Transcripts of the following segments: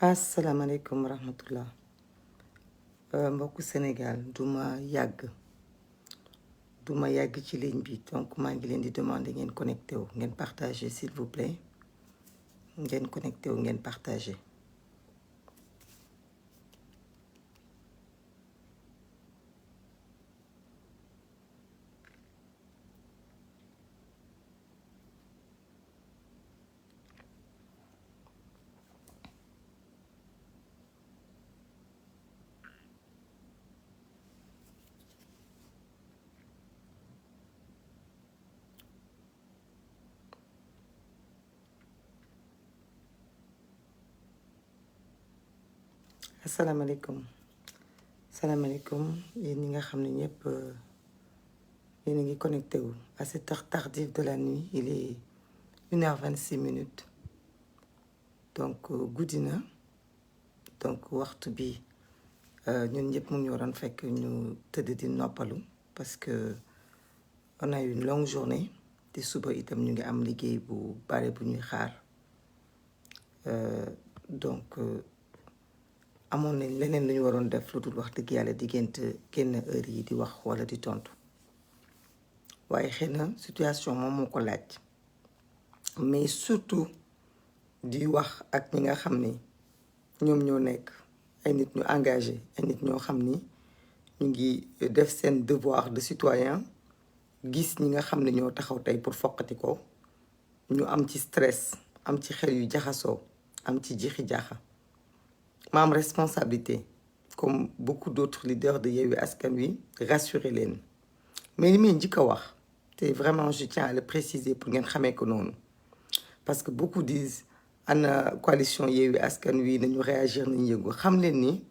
asalaamaaleykum wa rahmatullah mbokku Sénégal duma yàgg ci ligne bi donc maa ngi leen di demander ngeen connecté wu ngeen partagé s'il vous plaît ngeen connecté wu ngeen partagé. asalaamaaleykum yéen ñi nga xam ne ñëpp yéen a ngi connecté wu à cette heure tardive de la nuit il est 1h26 donc guddi na donc waxtu bi ñun ñëpp mu ñu waroon fekk ñu tëdd di noppalu parce que on a eu une longue journée te suba itam ñu ngi am liggéey bu bare bu ñuy xaar donc amoon nañ leneen lu ñu waroon def lu dul wax dëgg yàlla diggante génn heure yi di wax wala di tontu waaye xëy na situation moom moo ko laaj mais surtout di wax ak ñi nga xam ni ñoom ñoo nekk ay nit ñu engagé ay nit ñoo xam ni ñu ngi def seen devoir de citoyen gis ñi nga xam ne ñoo taxaw tey pour foqati ko ñu am ci stress am ci xel yu jaxasoo am ci jixi jaaxa ma am responsabilité comme beaucoup d'autres leaders de Yewwi Askan Wi rassurer leen mais li may njëkk a wax te vraiment je tiens à le préciser pour ngeen xamee ko noonu parce que beaucoup disent ana coalition Yewwi Askan Wi nañu réagir nañu yëngu xam leen ni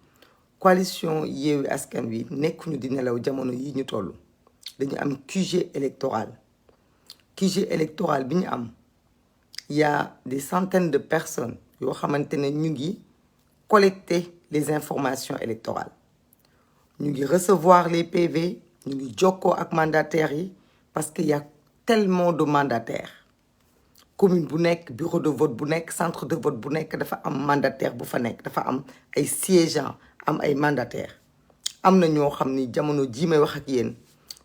coalition Yewwi Askan Wi nekkuñu di nelaw jamono yi ñu toll dañu am QG électoral bi ñu am il y a des centaines de personnes yoo xamante ne ñu ngi collecter les informations électorales ñu ngi recevoir les PV ñu ngi jokkoo ak mandataires yi parce que y a tellement de mandataires commune bu nekk bureau de vote bu nekk centre de vote bu nekk dafa am mandataire bu fa nekk dafa am ay siégeants am ay mandataires am na ñoo xam ni jamono jii may wax ak yéen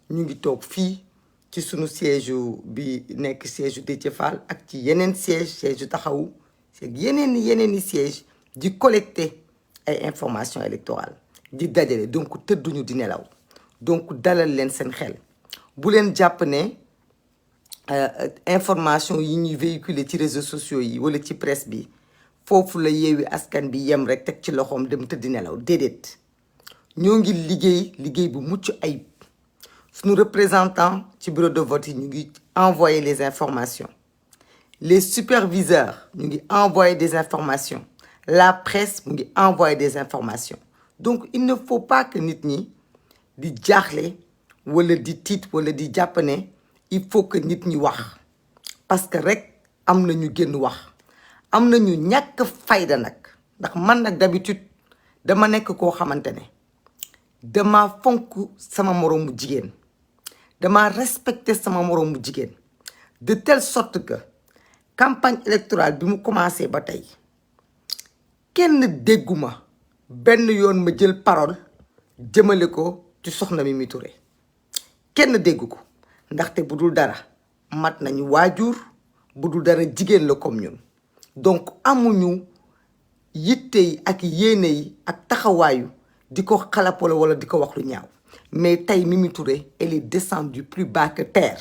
ñu ngi toog fii ci sunu siège bi nekk siège yu Déthié Fall ak ci yeneen siège yu Taxawu yeneen i siège di collecter ay informations électorales di dajale donc tëdduñu di nelaw donc dalal leen seen xel bu leen jàpp ne information yi ñuy véhiculer ci réseaux sociaux yi wala ci presse bi foofu la Yewwi Askan bi yem rek teg ci loxoom dem tëdd nelaw déedéet ñoo ngi liggéey bu mucc ayib suñu représentant ci bureau de vote yi ñu ngi envoyer les informations les superviseurs ñu ngi envoyer des informations la presse mu ngi envoyer des informations donc il ne faut pas que nit ñi di jaaxle wala di tiit wala di jàpp ne il faut que nit ñi wax parce que rek am na ñu génn wax am na ñu ñàkk fayda nag ndax man nag d'habitude dama nekk koo xamante ne dama fonk sama moroomu jigéen dama respecter sama moroomu jigéen de telle sorte que campagne électorale bi mu commencé ba tey kenn dégguma benn yoon ma jël parole jëmale ko ci soxna Mimi Touré kenn déggu ko ndaxte bu dul dara mat nañu waajur bu dul dara jigéen la comme ñun donc amuñu yitte yi ak yéene yi ak taxawaayu di ko xalapolo wala di ko wax lu ñaaw mais tey Mimi Touré elle est descendue plus bas que terre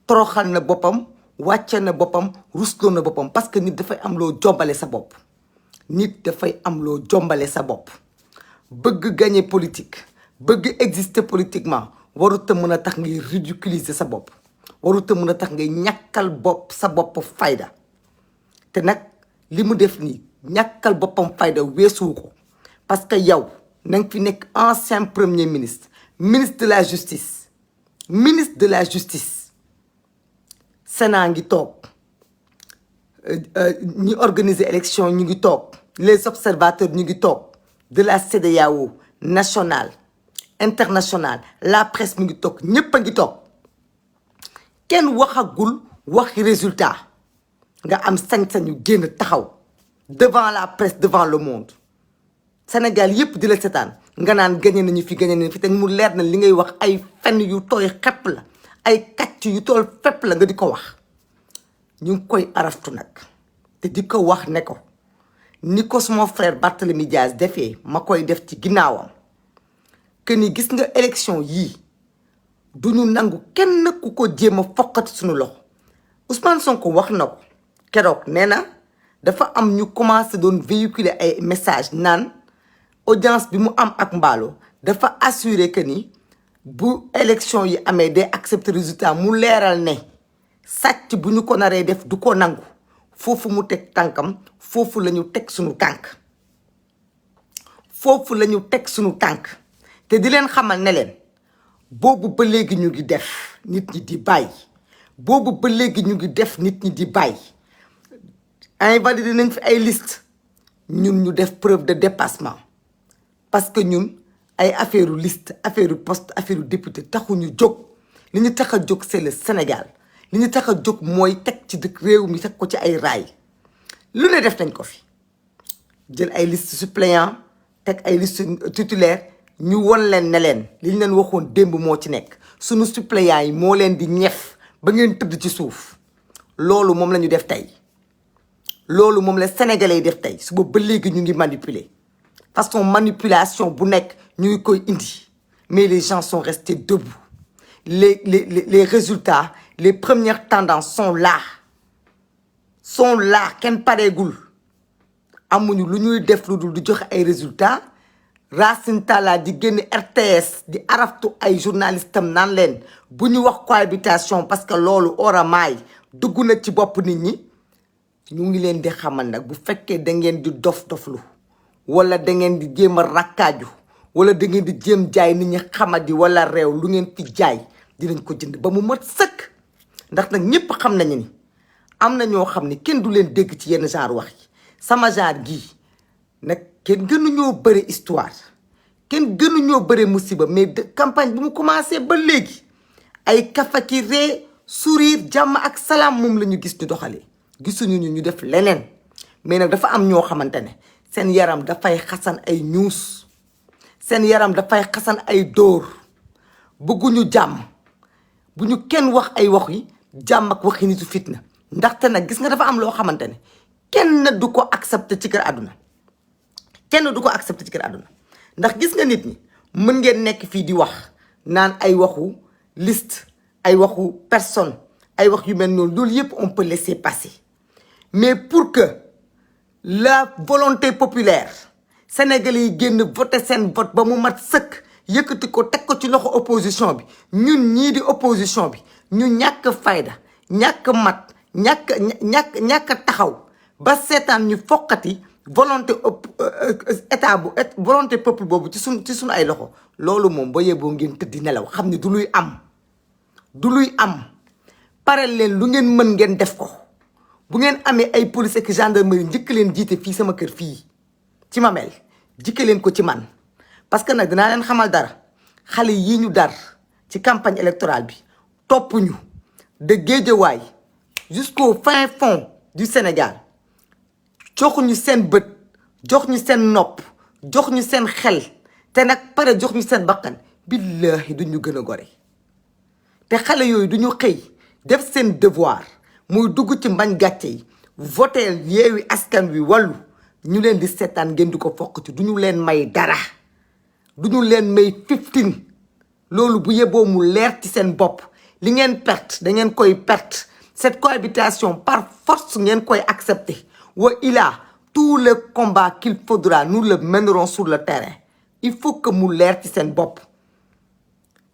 toroxal na boppam wàcce na boppam rusloo na boppam parce que nit dafay am loo jombale sa bopp bëgg gagner politique bëgg exister politiquement warut a mën a tax ngay ridiculiser sa bopp warut a mën a tax ngay ñàkkal bopp sa bopp fayda te nag li mu def nii ñàkkal boppam fayda weesuwu ko parce que yow na nga fi nekk ancien premier ministre ministre de la justice Sénat ngi toog ñi organiser élection ñu ngi toog les observateurs ñu ngi toog de la CEDEAO nationale internationale la presse mi ngi toog ñépp a ngi toog kenn waxagul waxi résultat nga am sañ-sañu génn taxaw devant la presse devant le monde Sénégal yépp di la seetaan nga naan gagné nañu fi te mu leer na li ngay wax ay fenn yu tooy xepp la ay kàcc yu tool fépp la nga di ko wax ñu ngi koy araftu nag te di ko wax ne ko ni ko sama frère Barthélémy Dias defee ma koy def ci ginnaawam que ni gis nga élection yii duñu nangu kenn ku ko jéem a foqati suñu loxo Ousmane Sonko wax na ko keroog nee na dafa am ñu commencé doon véhiculer ay message naan audience bi mu am ak Mballo dafa assurer que ni bu élection yi amee day accepter résultat mu leeral ne sàcc bu ñu ko naree def du ko nangu foofu mu teg tànkam foofu la ñu teg suñu tànk foofu la ñu teg suñu tànk te di leen xamal ne leen boobu ba léegi ñu ngi def nit ñi di bàyyi boobu ba léegi ñu ngi def nit ñi di bàyyi invalidé nañ fi ay liste ñun ñu def preuve de dépassement parce que ñun ay affaire liste affaire poste affaire député taxuñu jóg li ñu tax a jóg c'est le Sénégal li ñu tax a jóg mooy teg ci dëkk réew mi teg ko ci ay raay lu ne def nañ ko fi jël ay liste suppléant teg ay liste titulaire ñu won leen ne leen li ñu leen waxoon démb moo ci nekk suñu suppléant yi moo leen di ñef ba ngeen tëdd ci suuf loolu moom la ñu def tey loolu moom la sénégalais yi def tey suba ba léegi ñu ngi manipuler façon manipulation bu nekk ñu ngi koy indi mais les gens sont restés debout les résultats les premières tendances sont là kenn pareegul amuñu lu ñuy def lu dul di joxe ay résultats Racine Talla di génn RTS di araftu ay journalistes am naan leen bu ñu wax cohabitation parce que loolu oramaay dugg na ci bopp nit ñi ñu ngi leen di xamal nag bu fekkee da ngeen di dof-doflu wala da ngeen di jéem a rakkaaju wala da ngeen di jéem jaay nit ñi xamadi wala réew lu ngeen fi jaay dinañ ko jënd ba mu mat sëkk ndax nag ñëpp xam nañu ni am na ñoo xam ni kenn du leen dégg ci yenn genre wax yi sama genre gii nag kenn gënuñoo bëri histoire kenn gënuñoo bëri musiba mais campagne bi mu commencé ba léegi ay kafaki ree sourire jàmm ak salaam moom la ñu gis ñu doxalee gisuñu ñu def leneen mais nag dafa am ñoo xamante ne seen yaram dafay xasan ay ñuus seen yaram dafay xasan ay dóor bëgguñu jàmm bu ñu kenn wax ay wax yi jàmm ak waxi nitu fitna ndaxte nag gis nga dafa am loo xamante ne kenn du ko accepté ci kër àdduna kenn du ko accepté ci kër àdduna ndax gis nga nit ñi mën ngeen nekk fii di wax naan ay waxu liste ay waxu personne ay wax yu mel noonu loolu yëpp on peut laisser passer mais pour que la volonté populaire sénégalais yi génn voté seen vote ba mu mat sëkk yëkkati ko teg ko ci loxo opposition bi ñun ñii di opposition bi ñu ñàkk fayda ñàkk mat ñàkk taxaw ba seetaan ñu foqati volonté état bu volonté peuple boobu ci suñu ay loxo loolu moom ba yeboo ngeen tëddi nelaw xam ne du luy am pare leen lu ngeen mën ngeen def ko bu ngeen amee ay police ak gendarmerie njëkk leen jiite fii sama kër fii ci Mamel jikke leen ko ci man parce que nag dinaa leen xamal dara xale yii ñu dar ci campagne électorale bi topp ñu de Guédiawaye jusqu'au fin fond du Sénégal jox ñu seen bët jox ñu seen nopp jox ñu seen xel te nag pare jox ñu seen bakkan billahi duñu gën a gore te xale yooyu duñu xëy def seen devoir muy dugg ci mbañ gàcce yi voteel Yewwi Askan Wi Wallu ñu leen di seetaan ngeen di ko fokk ci duñu leen may dara duñu leen may 15 loolu bu yeboo mu leer ci seen bopp li ngeen perte da ngeen koy perte cette cohabitation par force ngeen koy accepter wa ilaa tout le combat qu'il faudra nous le mènerons sur le terrain il faut que mu leer ci seen bopp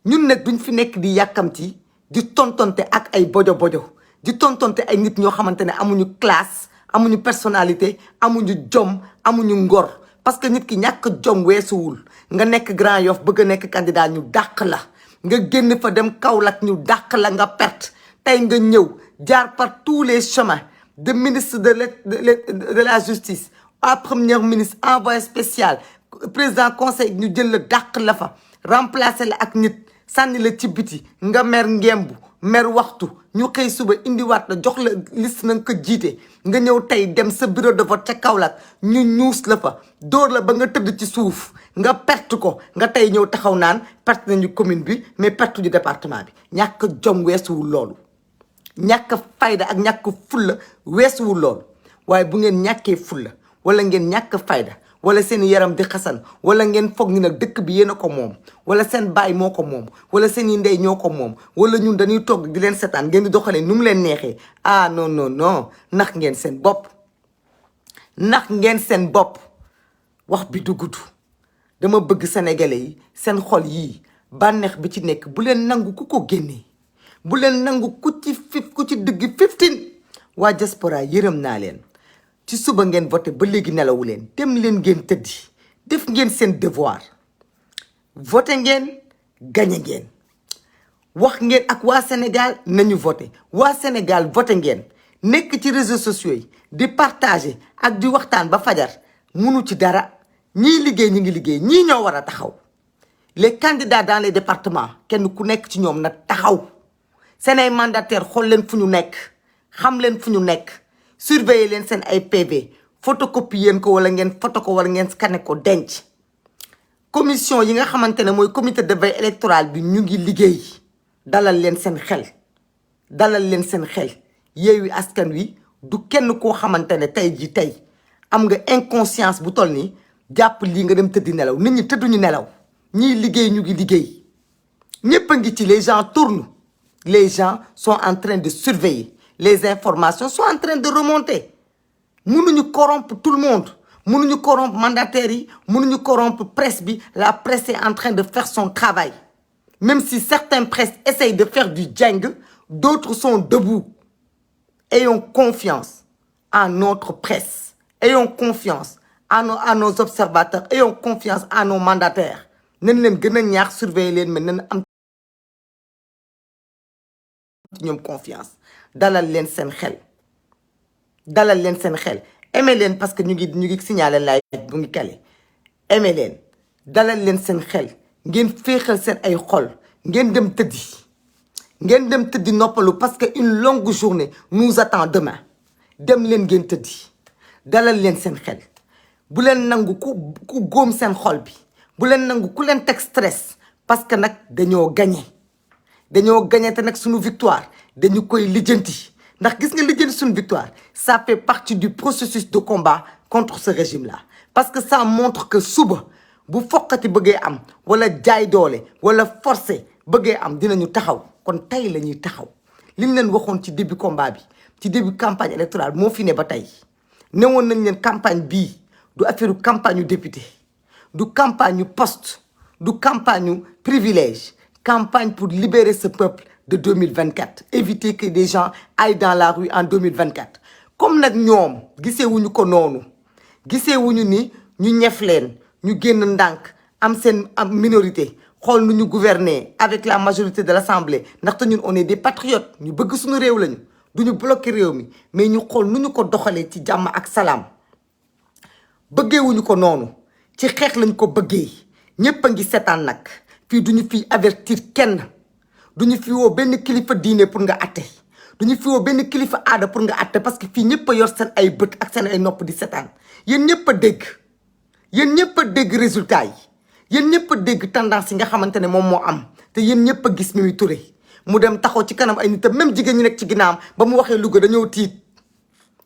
ñun nag duñ fi nekk di yàkkamti di tontonte ak ay bojo di tontonte ay nit ñoo xamante ne amuñu classe amuñu personnalité amuñu jom amuñu ngor parce que nit ki ñàkk jom weesuwul nga nekk Grand Yoff bëgg a nekk candidat ñu dàq la nga génn fa dem Kaolack ñu dàq la nga perte tey nga ñëw jaar par tous les chemins de ministre de la justice à premier ministre envoyé spécial président conseil ñu jël la dàq la fa remplacer la ak nit sànni la ci biti nga mer ngembu mer waxtu ñu xëy suba indiwaat la jox la liste na nga ko jiite nga ñëw tey dem sa bureau de vote ca Kaolack ñu ñuus la fa dóor la ba nga tëdd ci suuf nga perte ko nga tey ñëw taxaw naan perte nañu commune bi mais perte du département bi ñàkk jom weesuwul loolu ñàkk fayda ak ñàkk fulla weesuwul loolu waaye bu ngeen ñàkkee fulla wala ngeen ñàkk fayda wala seen yaram di xasan wala ngeen foog ni nag dëkk bi yéen a ko moom wala seen baay moo ko moom wala seen i ndey ñoo ko moom wala ñun dañuy togg di leen setaan ngeen di doxalee nu mu leen neexee ah non non non nax ngeen seen bopp nax ngeen seen bopp wax bi du gudd dama bëgg sénégalais yi seen xol yii bànneex bi ci nekk bu leen nangu ku ko génnee bu leen nangu ku ci dëgg 15 waa diaspora yërëm naa leen ci suba ngeen voté ba léegi nelawu leen dem leen ngeen tëddi def ngeen seen devoir voté ngeen gagné ngeen wax ngeen ak waa Sénégal nañu voté waa Sénégal voté ngeen nekk ci réseaux sociaux yi di partager ak di waxtaan ba fajar munu ci dara ñii liggéey ñi ngi liggéey ñii ñoo war a taxaw les candidats dans les départements kenn ku nekk ci ñoom na taxaw seen ay mandataires xool leen fu ñu nekk xam leen fu ñu nekk surveiller leen seen ay PV photocopie yéen ko wala ngeen photo ko wala ngeen scanner ko denc commission yi nga xamante ne mooy comité de veille électorale bi ñu ngi liggéey dalal leen seen xel dalal leen seen xel Yewwi Askan Wi du kenn koo xamante ne tey am nga inconscience bu toll nii jàpp lii nga dem tëddi nelaw nit ñi tëdduñu nelaw ñiy liggéey ñu ngi liggéey ñëpp a ngi ci les gens tournent les gens sont en train de surveiller les informations sont en train de remonter mënuñu corrompre tout le monde mënuñu corrompre mandataires yi mënuñu corrompre presse bi la presse est en train de faire son travail même si certains presses essayent de faire du djeng d'autres sont debout ayons confiance en notre presse ayons confiance à nos observateurs ayons confiance à nos mandataires nañ leen gën a ñaax surveiller leen mais nañ am ñoom confiance dalal leen seen xel dalal leen seen xel aimé leen parce que ñu ngi signaler live bu ngi kale aimé leen dalal leen seen xel ngeen féexal seen ay xol ngeen dem tëddi noppalu parce que une longue journée nous attend demain dem leen ngeen tëddi dalal leen seen xel bu leen nangu ku góom seen xol bi bu leen nangu ku leen teg stress parce que nag dañoo gagné te nag suñu victoire dañu koy lijjanti ndax gis nga lijjanti suñu victoire ça fait partie du processus de combat contre ce régime là parce que ça montre que suba bu fokkati bëggee am wala jaay doole wala forcé bëggee am dinañu taxaw kon tey la ñuy taxaw li ñu leen waxoon ci début combat bi ci début campagne électorale moo fi ne ba tey newoon nañ leen campagne bii du affaire campagne yu député du campagne yu poste du campagne yu privilège campagne pour libérer ce peuple de 2024 éviter que des gens aillent dans la rue en 2024 comme nag ñoom giseewuñu ko noonu giseewuñu ni ñu ñef leen ñu génn ndànk am seen minorité xool nu ñu gouverner avec la majorité de l'Assemblée ndaxte ñun on est des patriotes ñu bëgg suñu réew lañu duñu bloquer réew mi mais ñu xool nu ñu ko doxalee ci jàmm ak salaam bëggeewuñu ko noonu ci xeex lañ ko bëggee ñëpp a ngi seetaan nag fii duñu fi avertir kenn duñu fi woo benn kilifa diine pour nga atte duñu fi woo benn kilifa aada pour nga atte parce que fii ñëpp a yor seen ay bët ak seen ay nopp di seetaan yéen ñëpp a dégg résultat yi yéen ñëpp a dégg tendance yi nga xamante ne moom moo am te yéen ñëpp a gis Mimi Touré mu dem taxaw ci kanam ay nitam même jigéen ñi nekk ci ginnaawam ba mu waxee Louga dañoo tiit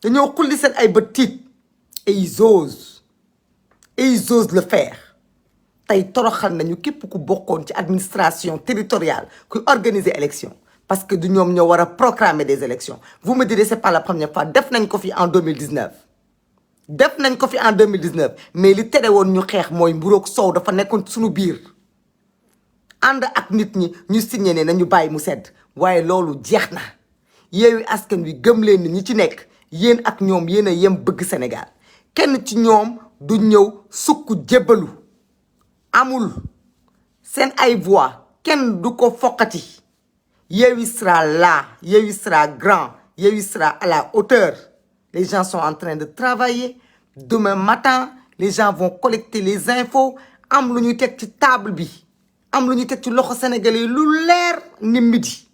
dañoo xulli seen ay bët tiit et ils osent le faire tey toroxal nañu képp ku bokkoon ci administration territoriale kuy organiser élection parce que du ñoom ñoo war a proclamer des élections vous me direz c'est pas la première fois def nañ ko fi en 2019 mais li tere woon ñu xeex mooy mburoog soow dafa nekkoon suñu biir ànd ak nit ñi ñu signé ne nañu bàyyi mu sedd waaye loolu jeex na Yewwi Askan Wi gëm leen ni ñi ci nekk yéen ak ñoom yéen a yem bëgg Sénégal kenn ci ñoom du ñëw sukk jébbalu amul seen ay voix kenn du ko foqati Yewwi sera là Yewwi sera grand Yewwi sera à la hauteur les gens sont en train de travailler demain matin les gens vont collecter les infos am lu ñuy teg ci table bi am lu ñu teg ci loxo sénégalais yi lu leer ni midi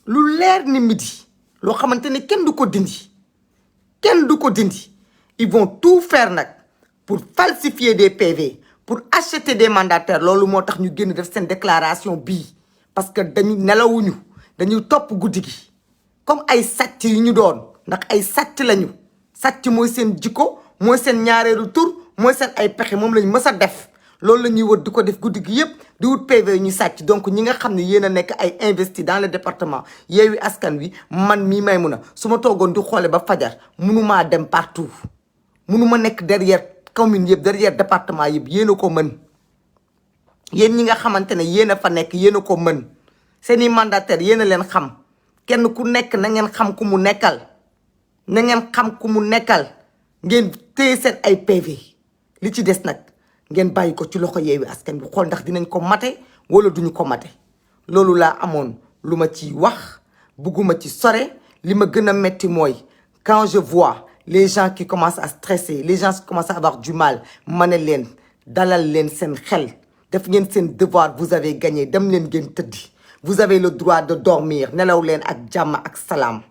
lu leer ni midi loo xamante ne kenn du ko dindi ils vont tout faire nag pour falsifier des PV pour acheter des mandataires loolu moo tax ñu génn def seen déclaration bii parce que dañu nelawuñu dañuy topp guddi gi comme ay sàcc yu ñu doon ndax ay sàcc lañu sàcc mooy seen jikko mooy seen ñaareelu tur mooy seen ay pexe moom lañu mës a def loolu la ñuy wër di ko def guddi gi yëpp di wut PV ñu sàcc donc ñi nga xam ne yéen a nekk ay investi dans le département Yewwi Askan Wi man mii Maimouna su ma toogoon di xoole ba fajar mënumaa dem partout mënuma nekk derrière commune yëpp derrière département yëpp yéen a ko mën yéen ñi nga xamante ne yéen a fa nekk yéen a ko mën seeni mandataire yéen a leen xam kenn ku nekk na ngeen xam ku mu nekkal ngeen téye seen ay PV li ci des nag ngeen bàyyi ko ci loxo Yewwi Askan Wi xool ndax dinañ ko mate wala duñu ko mate loolu laa amoon lu ma ci wax bugguma ci sore li ma gën a metti mooy quand je vois les gens qui commencent à stresser les gens qui commencent à avoir du mal ma ne leen dalal leen seen xel def ngeen seen devoir vous avez gagné dem leen ngeen tëddi vous avez le droit de dormir nelaw leen ak jàmm ak salaam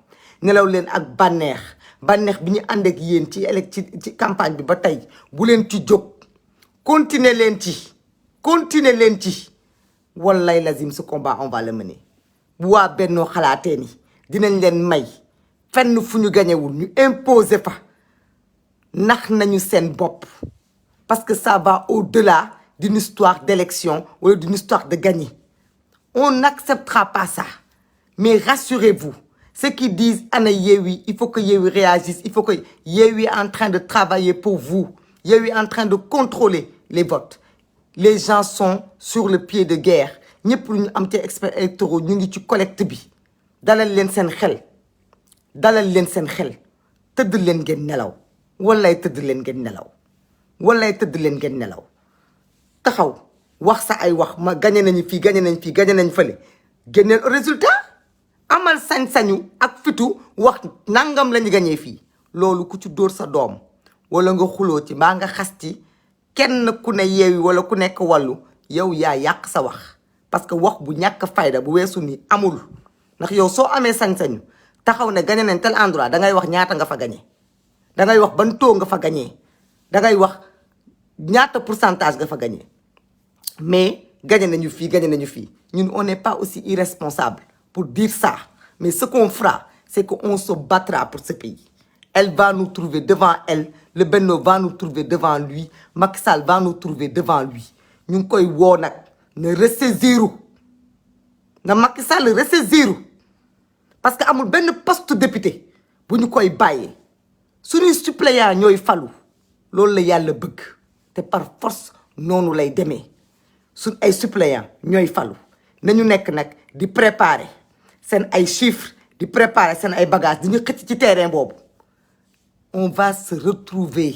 nelaw leen ak bànneex bi ñu ànd ak yéen ci campagne bi ba tey bu leen ci jóg continuer leen ci wallaay lazim ce combat on va le mener bu waa Bennoo xalaatee ni dinañ leen may fenn fu ñu gañewul ñu imposer fa nax nañu seen bopp parce que ça va au-delà d'une histoire d'élection wala d'une histoire de gagner on n'acceptera pas ça mais rassurez-vous ceux qui disent ana Yewwi il faut que Yewwi réagisse il faut que Yewwi est en train de travailler pour vous Yewwi est en train de contrôler les votes les gens sont sur le pied de guerre ñëpp lu ñu am ci experts électoraux ñu ngi ci collecte bi dalal leen seen xel tëdd leen ngeen nelaw wallaay tëdd leen ngeen nelaw taxaw wax sa ay wax ma gagné nañu fii gagné nañ fële génneel résultat amal sañ-sañu ak fitu wax nangam lañu gagné fii loolu ku ci dóor sa doom wala nga xuloo ci mbaa nga xas ci kenn ku ne Yewwi wala ku nekk Wallu yow yaa yàq sa wax parce que wax bu ñàkk fayda bu weesu ni amul ndax yow soo amee sañ-sañu taxaw ne gagné nañ tel endroit dangay wax ñaata nga fa gagné dangay wax ban taux nga fa gagné dangay wax ñaata pourcentage nga fa gagné mais gagné nañu fii ñun on n'est pas aussi irresponsable pour dire ça mais ce qu'on fera c'est qu'on se battra pour ce pays elle va nous trouver devant elle le Benno va nous trouver devant lui Macky Sall va nous trouver devant lui ñu ngi koy woo nag na ressaisiru na Macky Sall ressaisiru parce que amul benn poste député bu ñu koy bàyyee suñuy suppléant ñooy falu loolu la yàlla bëgg te par force noonu lay demee suñ ay suppléant ñooy falu nañu nekk nag di préparer seen ay chiffres di préparer seen ay bagages di ñu xëcc ci terrain boobu on va se retrouver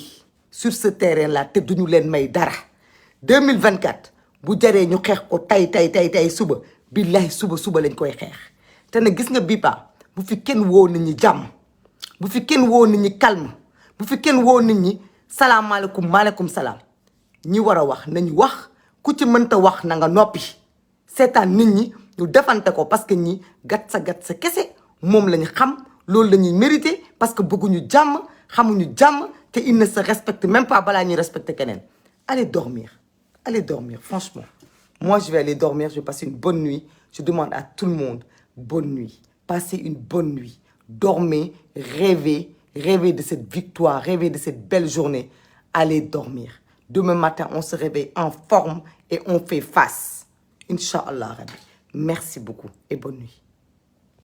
sur ce terrain là te duñu leen may dara 2024 bu jaree ñu xeex ko tey suba billahi suba lañ koy xeex te nag gis nga bipa bu fi kenn woo nit ñi jàmm bu fi kenn woo nit ñi calme bu fi kenn woo nit ñi salaamaaleykum maaleykum salaam ñi war a wax nañu wax ku ci mënta wax na nga noppi seetaan nit ñi ñu defante ko parce que ñi gat sa kese moom lañu xam loolu la ñuy mérité parce que bëgguñu jàmm xamuñu jàmm te ils ne se respectent même pas balaa ñuy respecter keneen allez dormir franchement moi je vais aller dormir je vais passer une bonne nuit je demande à tout le monde bonne nuit passez une bonne nuit dormez rêvez de cette victoire rêvez de cette belle journée allez dormir demain matin on se réveille en forme et on fait face Inch'Allah Rabbi merci beaucoup et bonne nuit